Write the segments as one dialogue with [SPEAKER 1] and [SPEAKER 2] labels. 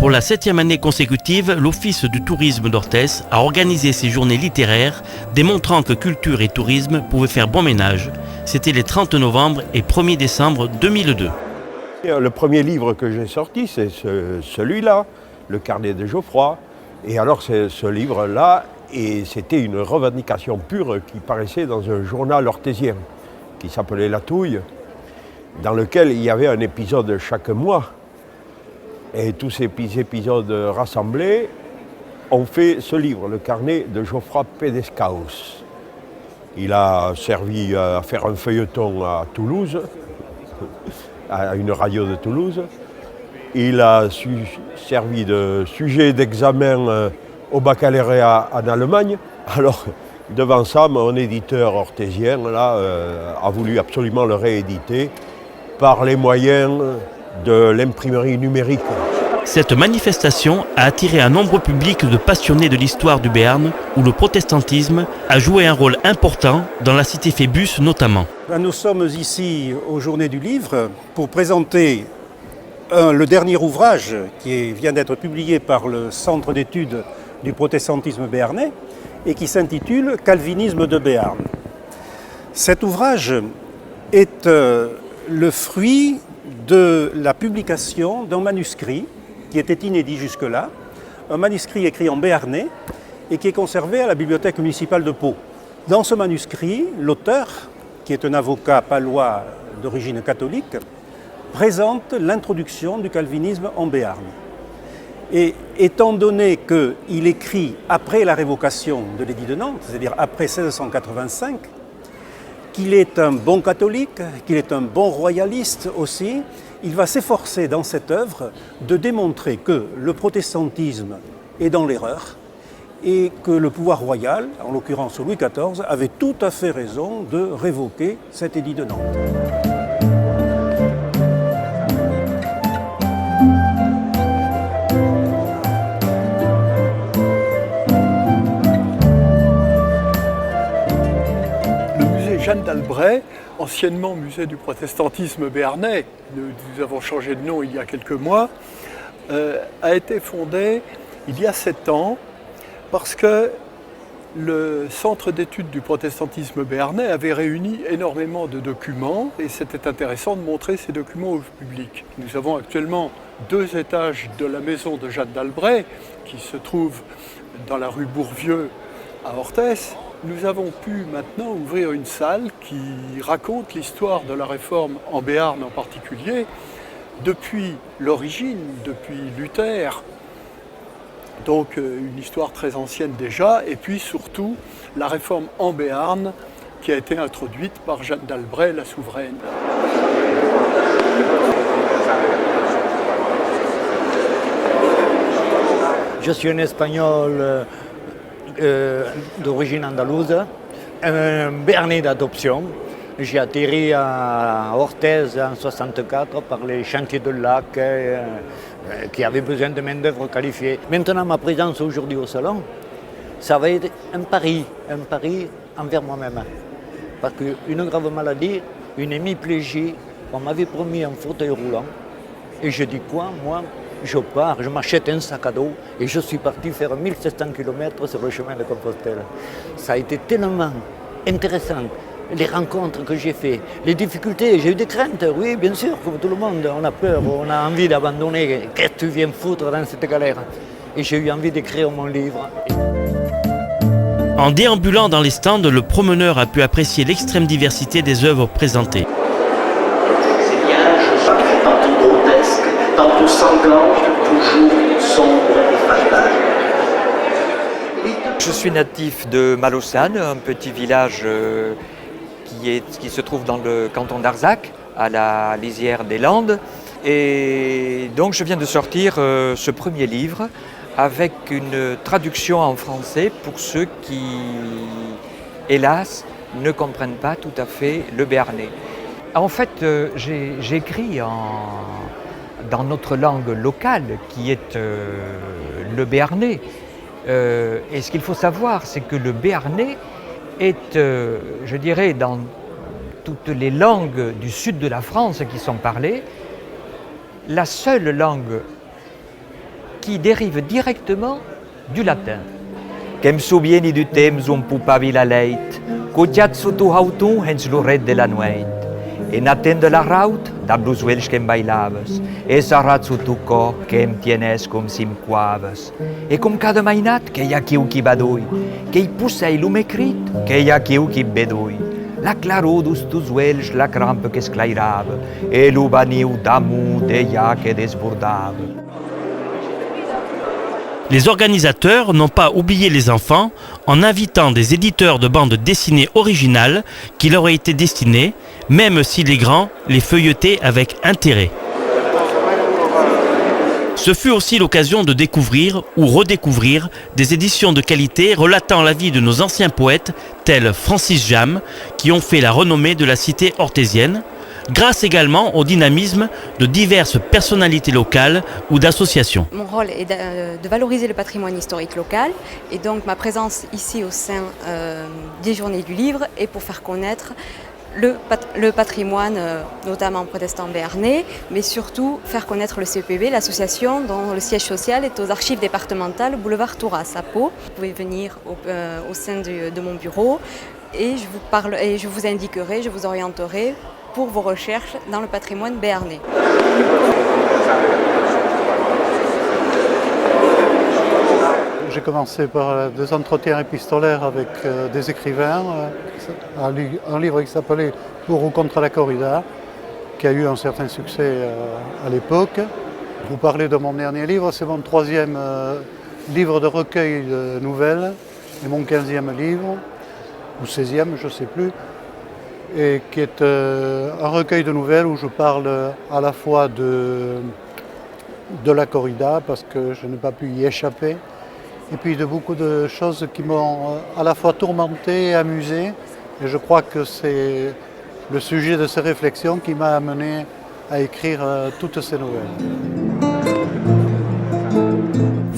[SPEAKER 1] Pour la 7e année consécutive, l'Office du tourisme d'Orthès a organisé ces journées littéraires, démontrant que culture et tourisme pouvaient faire bon ménage. C'était les 30 novembre et 1er décembre 2002.
[SPEAKER 2] Le premier livre que j'ai sorti, c'est celui-là, Le Carnet de Geoffroy. Et alors ce livre-là, c'était une revendication pure qui paraissait dans un journal orthésien qui s'appelait La Touille, dans lequel il y avait un épisode chaque mois. Et tous ces épisodes rassemblés ont fait ce livre, Le Carnet de Geoffroy Pédescaus. Il a servi à faire un feuilleton à Toulouse, à une radio de Toulouse. Il a servi de sujet d'examen au baccalauréat en Allemagne. Alors, devant ça, mon éditeur orthésien là, a voulu absolument le rééditer par les moyens de l'imprimerie numérique.
[SPEAKER 1] Cette manifestation a attiré un nombreux public de passionnés de l'histoire du Béarn, où le protestantisme a joué un rôle important dans la cité Phébus notamment.
[SPEAKER 3] Nous sommes ici aux Journées du Livre pour présenter le dernier ouvrage qui vient d'être publié par le Centre d'études du protestantisme béarnais et qui s'intitule « Calvinisme de Béarn ». Cet ouvrage est le fruit de la publication d'un manuscrit qui était inédit jusque-là, un manuscrit écrit en béarnais et qui est conservé à la bibliothèque municipale de Pau. Dans ce manuscrit, l'auteur, qui est un avocat palois d'origine catholique, présente l'introduction du calvinisme en Béarn. Et étant donné qu'il écrit après la révocation de l'édit de Nantes, c'est-à-dire après 1685, qu'il est un bon catholique, qu'il est un bon royaliste aussi, il va s'efforcer dans cette œuvre de démontrer que le protestantisme est dans l'erreur et que le pouvoir royal, en l'occurrence Louis XIV, avait tout à fait raison de révoquer cet édit de Nantes.
[SPEAKER 4] Jeanne d'Albret, anciennement musée du protestantisme béarnais, nous avons changé de nom il y a quelques mois, a été fondé il y a 7 ans parce que le Centre d'études du protestantisme béarnais avait réuni énormément de documents et c'était intéressant de montrer ces documents au public. Nous avons actuellement 2 étages de la maison de Jeanne d'Albret qui se trouve dans la rue Bourvieux à Orthès. Nous avons pu maintenant ouvrir une salle qui raconte l'histoire de la réforme en Béarn en particulier, depuis l'origine, depuis Luther, donc une histoire très ancienne déjà, et puis surtout la réforme en Béarn qui a été introduite par Jeanne d'Albret, la souveraine.
[SPEAKER 5] Je suis un Espagnol d'origine andalouse, un Béarnais d'adoption. J'ai atterri à Orthez en 1964 par les chantiers de lac qui avaient besoin de main-d'œuvre qualifiée. Maintenant, ma présence aujourd'hui au salon, ça va être un pari envers moi-même. Parce qu'une grave maladie, une hémiplégie, on m'avait promis un fauteuil roulant. Et je dis quoi, moi? Je pars, je m'achète un sac à dos et je suis parti faire 1700 km sur le chemin de Compostelle. Ça a été tellement intéressant, les rencontres que j'ai faites, les difficultés, j'ai eu des craintes, oui, bien sûr, comme tout le monde, on a peur, on a envie d'abandonner. Qu'est-ce que tu viens foutre dans cette galère? Et j'ai eu envie d'écrire mon livre.
[SPEAKER 1] En déambulant dans les stands, le promeneur a pu apprécier l'extrême diversité des œuvres présentées.
[SPEAKER 6] Tantôt sanglante, toujours sombre et fatale.
[SPEAKER 7] Je suis natif de Malaussane, un petit village qui se trouve dans le canton d'Arzac, à la lisière des Landes. Et donc je viens de sortir ce premier livre avec une traduction en français pour ceux qui, hélas, ne comprennent pas tout à fait le béarnais. En fait, j'écris dans notre langue locale, qui est le béarnais. Et ce qu'il faut savoir, c'est que le béarnais est, je dirais, dans toutes les langues du sud de la France qui sont parlées, la seule langue qui dérive directement du latin. Quem souvieni du temps on pupavi la leit, codiat sotto auton hens l'oret de la nueit. E naten de la raut, da blusuells qu'em bailaves, e sarat sotto co, qu'em tienes com sim quaves. E com cada mainat, que hi ha quiu qui badoi, que hi pussei l'ume crit, que hi ha quiu qui bedoi. La claror dus tusuells, la crampe que esclairava, e l'ubaniu d'amu de ya que desbordava.
[SPEAKER 1] Les organisateurs n'ont pas oublié les enfants en invitant des éditeurs de bandes dessinées originales qui leur aient été destinées, même si les grands les feuilletaient avec intérêt. Ce fut aussi l'occasion de découvrir ou redécouvrir des éditions de qualité relatant la vie de nos anciens poètes tels Francis Jammes qui ont fait la renommée de la cité orthésienne, grâce également au dynamisme de diverses personnalités locales ou d'associations.
[SPEAKER 8] Mon rôle est de valoriser le patrimoine historique local et donc ma présence ici au sein des Journées du Livre est pour faire connaître le patrimoine, notamment protestant béarnais, mais surtout faire connaître le CEPB, l'association dont le siège social est aux archives départementales boulevard Touras à Pau. Vous pouvez venir au sein de mon bureau et je vous indiquerai, je vous orienterai pour vos recherches dans le patrimoine béarnais.
[SPEAKER 9] J'ai commencé par des entretiens épistolaires avec des écrivains, un livre qui s'appelait « Pour ou contre la corrida », qui a eu un certain succès à l'époque. Vous parlez de mon dernier livre, c'est mon 3e livre de recueil de nouvelles et mon 15e livre, ou 16e, je ne sais plus, et qui est un recueil de nouvelles où je parle à la fois de la corrida, parce que je n'ai pas pu y échapper, et puis de beaucoup de choses qui m'ont à la fois tourmenté et amusé. Et je crois que c'est le sujet de ces réflexions qui m'a amené à écrire toutes ces nouvelles.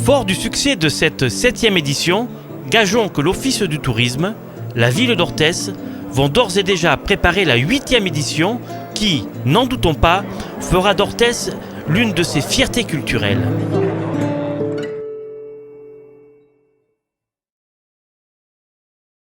[SPEAKER 1] Fort du succès de cette 7e édition, gageons que l'Office du tourisme, la ville d'Orthès, vont d'ores et déjà préparer la 8e édition qui, n'en doutons pas, fera d'Orthès l'une de ses fiertés culturelles.